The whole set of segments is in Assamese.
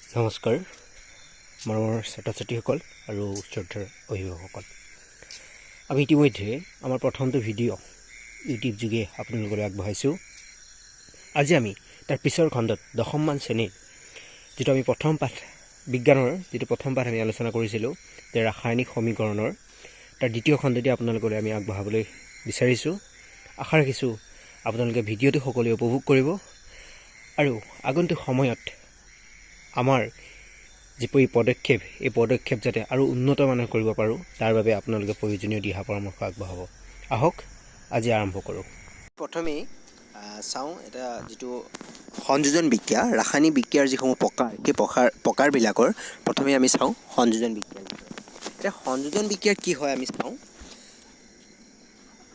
নমস্কাৰ মৰমৰ ছাত্ৰ ছাত্ৰীসকল আৰু শ্ৰদ্ধাৰ অভিভাৱকসকল। আমি ইতিমধ্যে আমাৰ প্ৰথমটো ভিডিঅ' ইউটিউব যোগে আপোনালোকলৈ আগবঢ়াইছোঁ। আজি আমি তাৰ পিছৰ খণ্ডত দশমমান শ্ৰেণীৰ যিটো আমি প্ৰথম পাঠ বিজ্ঞানৰ যিটো প্ৰথম পাঠ আমি আলোচনা কৰিছিলোঁ যে ৰাসায়নিক সমীকৰণৰ তাৰ দ্বিতীয় খণ্ডটি আপোনালোকলৈ আমি আগবঢ়াবলৈ বিচাৰিছোঁ। আশা ৰাখিছোঁ আপোনালোকে ভিডিঅ'টো সকলোৱে উপভোগ কৰিব আৰু আগন্তুক সময়ত আমাৰ যিবোৰ এই পদক্ষেপ যাতে আৰু উন্নত মানৰ কৰিব পাৰোঁ তাৰ বাবে আপোনালোকে প্ৰয়োজনীয় দিহা পৰামৰ্শ আগবঢ়াব। আহক আজি আৰম্ভ কৰোঁ। প্ৰথমেই চাওঁ এটা যিটো সংযোজন বিক্ৰিয়া, ৰাসায়নিক বিক্ৰিয়াৰ যিসমূহ প্ৰকাৰ, সেই প্ৰকাৰবিলাকৰ প্ৰথমে আমি চাওঁ সংযোজন বিক্ৰিয়া। এতিয়া সংযোজন বিক্ৰিয়া কি হয় আমি চাওঁ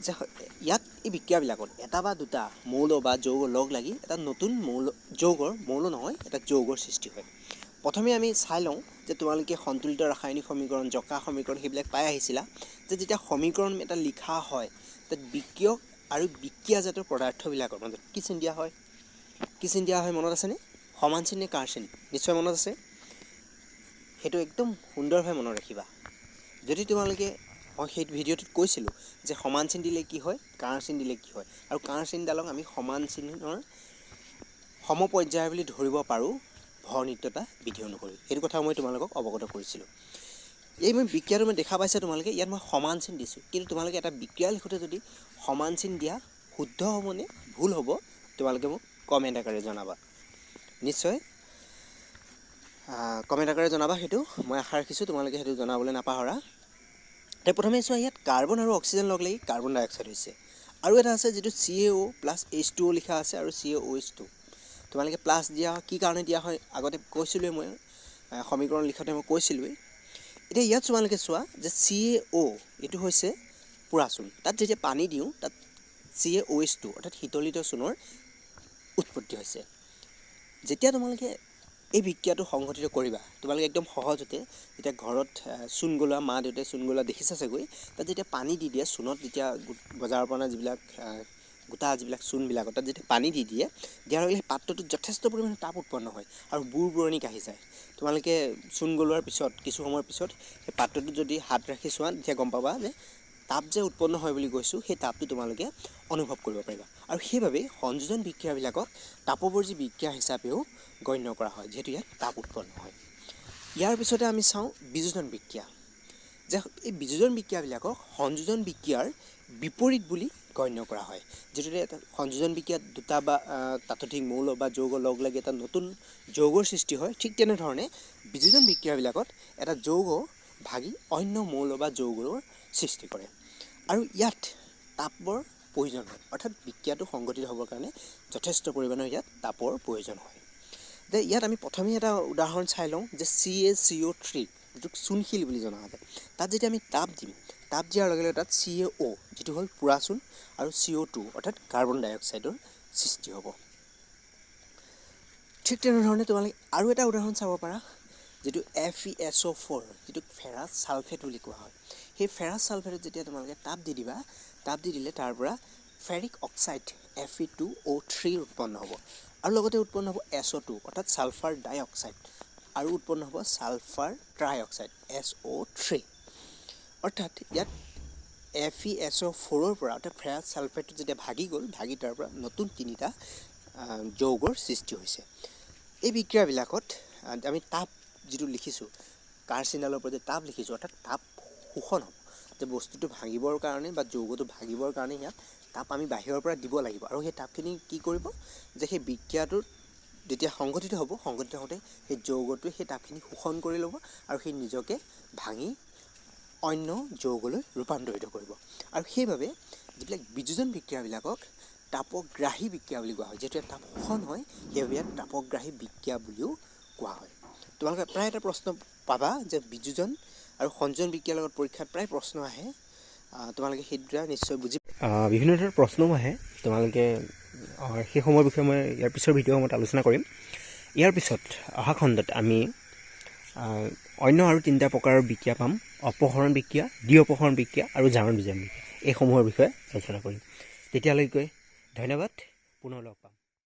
যে ইয়াত এই বিক্ৰিয়াবিলাকত এটা বা দুটা মৌল বা যৌগ লগ লাগি এটা নতুন মৌল নহয় এটা যৌগৰ সৃষ্টি হয়। প্ৰথমে আমি চাই লওঁ যে তোমালোকে সন্তুলিত ৰাসায়নিক সমীকৰণ, জকা সমীকৰণ সেইবিলাক পাই আহিছিলা যে যেতিয়া সমীকৰণ এটা লিখা হয় তাত বিক্ৰিয়ক আৰু বিক্ৰিয়াজাতৰ পদাৰ্থবিলাকৰ মাজত কি চিন দিয়া হয়? কি চিন দিয়া হয় মনত আছেনে? সমান চিন নে কাৰ চিন? নিশ্চয় মনত আছে। সেইটো একদম সুন্দৰভাৱে মনত ৰাখিবা। যদি তোমালোকে মই সেই ভিডিঅ'টোত কৈছিলোঁ যে সমান চিন দিলে কি হয়, কাৰ চিন দিলে কি হয়, আৰু কাৰ চিনডালক আমি সমান চিনৰ সমপৰ্যায় বুলি ধৰিব পাৰোঁ ভৰনিত্যতা বিধি অনুসৰি। সেইটো কথা মই তোমালোকক অৱগত কৰিছিলোঁ। এই মই বিক্ৰিয়াটো মই দেখা পাইছে তোমালোকে ইয়াত মই সমান চিন দিছোঁ, কিন্তু তোমালোকে এটা বিক্ৰিয়া লিখোঁতে যদি সমান চিন দিয়া শুদ্ধ হ'বনে ভুল হ'ব তোমালোকে মোক কমেণ্ট আকাৰে জনাবা। নিশ্চয় কমেণ্ট আকাৰে জনাবা। সেইটো মই আশা ৰাখিছোঁ তোমালোকে সেইটো জনাবলৈ নাপাহৰা। এতিয়া প্ৰথমে চোৱা, ইয়াত কাৰ্বন আৰু অক্সিজেন লগ লাগি কাৰ্বন ডাই অক্সাইড হৈছে। আৰু এটা আছে যিটো CaO প্লাছ H2O লিখা আছে আৰু CaOH2। তোমালোকে প্লাছ দিয়া কি কাৰণে দিয়া হয় আগতে কৈছিলোঁৱে, মই সমীকৰণ লিখোঁতে মই কৈছিলোঁৱেই। এতিয়া ইয়াত তোমালোকে চোৱা যে CaO এইটো হৈছে পোৰা চূণ। তাত যেতিয়া পানী দিওঁ তাত CaOH2 অৰ্থাৎ শীতলিত চূণৰ উৎপত্তি হৈছে। যেতিয়া তোমালোকে এই বিক্ৰিয়াটো সংঘটিত কৰিবা তোমালোকে একদম সহজতে যেতিয়া ঘৰত চূণ গলোৱা, মা দেউতাই চূণ গলোৱা দেখিছা চাগৈ, তাত যেতিয়া পানী দি দিয়ে চূণত, যেতিয়া বজাৰৰ পৰা যিবিলাক গোটা যিবিলাক চূণবিলাকত তাত যেতিয়া পানী দি দিয়ে, দিয়াৰ লগে লগে পাত্ৰটোত যথেষ্ট পৰিমাণে তাপ উৎপন্ন হয় আৰু বুৰবুৰণি কাঢ়ি যায়। তোমালোকে চূণ গলোৱাৰ পিছত কিছু সময়ৰ পিছত সেই পাত্ৰটোত যদি হাত ৰাখি চোৱা তেতিয়া গম পাবা যে তাপ যে উৎপন্ন হয় বুলি কৈছোঁ সেই তাপটো তোমালোকে অনুভৱ কৰিব পাৰিবা। আৰু সেইবাবেই সংযোজন বিক্ৰিয়াবিলাকক তাপৱৰ্জী বিক্ৰিয়া হিচাপেও গণ্য কৰা হয়, যিহেতু ইয়াত তাপ উৎপন্ন হয়। ইয়াৰ পিছতে আমি চাওঁ বিযোজন বিক্ৰিয়া। যে এই বিযোজন বিক্ৰিয়াবিলাকক সংযোজন বিক্ৰিয়াৰ বিপৰীত বুলি গণ্য কৰা হয়। যিটোতে এটা সংযোজন বিক্ৰিয়াত দুটা বা তাতোধিক মৌল বা যৌগ লগ লাগি এটা নতুন যৌগৰ সৃষ্টি হয়, ঠিক তেনেধৰণে বিযোজন বিক্ৰিয়াবিলাকত এটা যৌগ ভাগি অন্য মৌল বা যৌগৰ সৃষ্টি কৰে। আৰু ইয়াত তাপৰ প্ৰয়োজন হয়, অৰ্থাৎ বিক্ৰিয়াটো সংঘটিত হ'বৰ কাৰণে যথেষ্ট পৰিমাণৰ ইয়াত তাপৰ প্ৰয়োজন হয়। যে ইয়াত আমি প্ৰথমেই এটা উদাহৰণ চাই লওঁ যে CaCO3 যিটোক চূণশিল বুলি জনা যায়। তাত যেতিয়া আমি তাপ দিম, তাপ দিয়াৰ লগে লগে তাত CaO যিটো হ'ল পোৰা চূণ আৰু CO2 অৰ্থাৎ কাৰ্বন ডাই অক্সাইডৰ সৃষ্টি হ'ব। ঠিক তেনেধৰণে তোমালোকে আৰু এটা উদাহৰণ চাব পাৰা, যিটো FeSO4 যিটোক ফেৰাছ ছালফেট বুলি কোৱা হয়। সেই ফেৰাছ ছালফেটত যেতিয়া তোমালোকে তাপ দি দিবা, তাপ দি দিলে তাৰ পৰা ফেৰিক অক্সাইড Fe2O3 উৎপন্ন হ'ব আৰু লগতে উৎপন্ন হ'ব SO2 অৰ্থাৎ ছালফাৰ ডাই অক্সাইড, আৰু উৎপন্ন হ'ব ছালফাৰ ট্ৰাই অক্সাইড SO3। অৰ্থাৎ ইয়াত FeSO4ৰ পৰা অৰ্থাৎ ফেৰাছ ছালফেটটো যেতিয়া ভাগি গ'ল, ভাগি তাৰ পৰা নতুন তিনিটা যৌগৰ সৃষ্টি হৈছে। এই বিক্ৰিয়াবিলাকত আমি তাপ যিটো লিখিছোঁ, কাৰ চিনডালৰ পৰা যে তাপ লিখিছোঁ, অৰ্থাৎ তাপ শোষণ হ'ব। যে বস্তুটো ভাঙিবৰ কাৰণে বা যৌগটো ভাঙিবৰ কাৰণে ইয়াত তাপ আমি বাহিৰৰ পৰা দিব লাগিব, আৰু সেই তাপখিনি কি কৰিব যে সেই বিক্ৰিয়াটোত যেতিয়া সংঘটিত হ'ব, সংঘটিত হওঁতে সেই যৌগটোৱে সেই তাপখিনি শোষণ কৰি ল'ব আৰু সেই নিজকে ভাঙি অন্য যৌগলৈ ৰূপান্তৰিত কৰিব। আৰু সেইবাবে যিবিলাক বিযোজন বিক্ৰিয়াবিলাকক তাপগ্ৰাহী বিক্ৰিয়া বুলি কোৱা হয়। যিহেতু ইয়াত তাপ শোষণ হয় সেইবাবে ইয়াত তাপগ্ৰাহী বিক্ৰিয়া বুলিও কোৱা হয়। তোমালোকে প্ৰায় এটা প্ৰশ্ন পাবা যে বিযোজন আৰু সংযোজন বিক্ৰিয়াৰ লগত পৰীক্ষাত প্ৰায় প্ৰশ্ন আহে, তোমালোকে সেই দুটা নিশ্চয় বুজি বিভিন্ন ধৰণৰ প্ৰশ্নও আহে। তোমালোকে সেই সময়ৰ বিষয়ে মই ইয়াৰ পিছৰ ভিডিঅ'সমূহত আলোচনা কৰিম। ইয়াৰ পিছত অহা খণ্ডত আমি অন্য আৰু তিনিটা প্ৰকাৰৰ বিক্ৰিয়া পাম: অপহৰণ বিক্ৰিয়া, দ্বি অপহৰণ বিক্ৰিয়া আৰু জাৰণ বিজাৰণ বিক্ৰিয়া। এইসমূহৰ বিষয়ে আলোচনা কৰিম। তেতিয়ালৈকে ধন্যবাদ, পুনৰ লগ পাম।